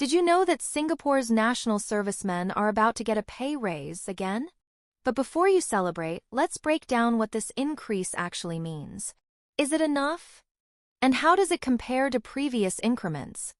Did you know that Singapore's national servicemen are about to get a pay raise again? But before you celebrate, let's break down what this increase actually means. Is it enough? And how does it compare to previous increments?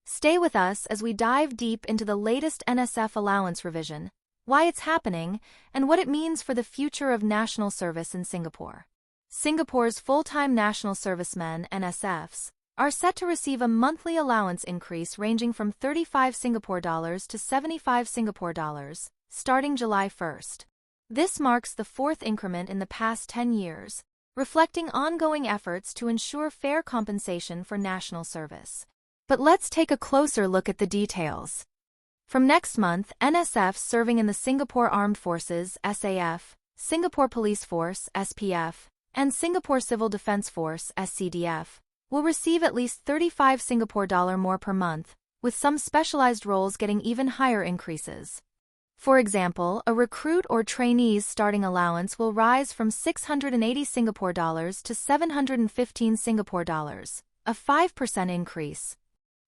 Stay with us as we dive deep into the latest NSF allowance revision, why it's happening, and what it means for the future of national service in Singapore. Singapore's full-time national servicemen, NSFs, are set to receive a monthly allowance increase ranging from 35 Singapore dollars to 75 Singapore dollars, starting July 1st. This marks the fourth increment in the past 10 years, reflecting ongoing efforts to ensure fair compensation for national service. But let's take a closer look at the details. From next month, NSFs serving in the Singapore Armed Forces, SAF, Singapore Police Force, SPF, and Singapore Civil Defence Force, SCDF, will receive at least 35 Singapore dollar more per month, with some specialized roles getting even higher increases. For example, a recruit or trainee's starting allowance will rise from 680 Singapore dollars to 715 Singapore dollars, a 5% increase.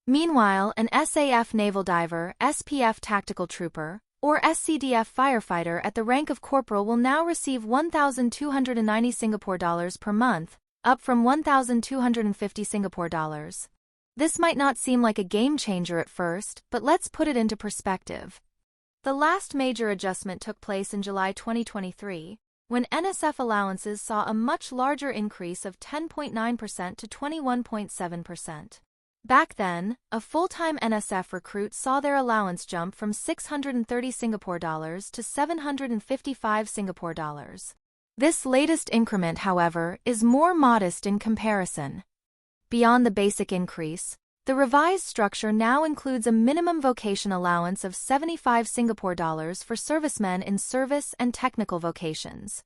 Meanwhile, an SAF naval diver, SPF tactical trooper, or SCDF firefighter at the rank of corporal will now receive 1,290 Singapore dollars per month, up from 1,250 Singapore dollars. This might not seem like a game changer at first, but let's put it into perspective. The last major adjustment took place in July 2023, when NSF allowances saw a much larger increase of 10.9% to 21.7%. Back then, a full-time NSF recruit saw their allowance jump from 630 Singapore dollars to 755 Singapore dollars. This latest increment, however, is more modest in comparison. Beyond the basic increase, the revised structure now includes a minimum vocation allowance of 75 Singapore dollars for servicemen in service and technical vocations.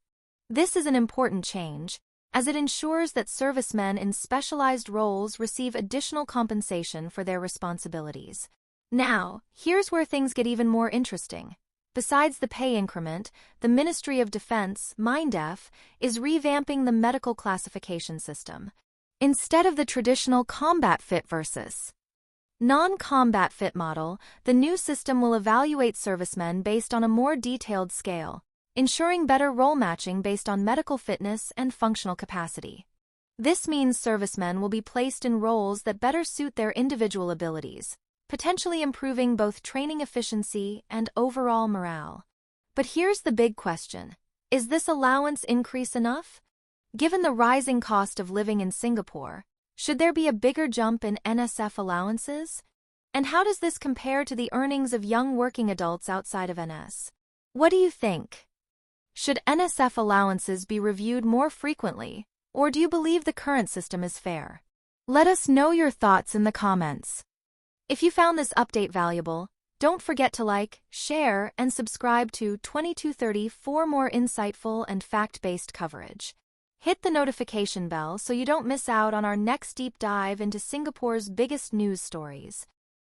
This is an important change, as it ensures that servicemen in specialized roles receive additional compensation for their responsibilities. Now, here's where things get even more interesting. Besides the pay increment, the Ministry of Defence, MINDEF, is revamping the medical classification system. Instead of the traditional combat fit versus non-combat fit model, the new system will evaluate servicemen based on a more detailed scale, ensuring better role matching based on medical fitness and functional capacity. This means servicemen will be placed in roles that better suit their individual abilities, potentially improving both training efficiency and overall morale. But here's the big question. Is this allowance increase enough? Given the rising cost of living in Singapore, should there be a bigger jump in NSF allowances? And how does this compare to the earnings of young working adults outside of NS? What do you think? Should NSF allowances be reviewed more frequently, or do you believe the current system is fair? Let us know your thoughts in the comments. If you found this update valuable, don't forget to like, share, and subscribe to 2230 for more insightful and fact-based coverage. Hit the notification bell so you don't miss out on our next deep dive into Singapore's biggest news stories.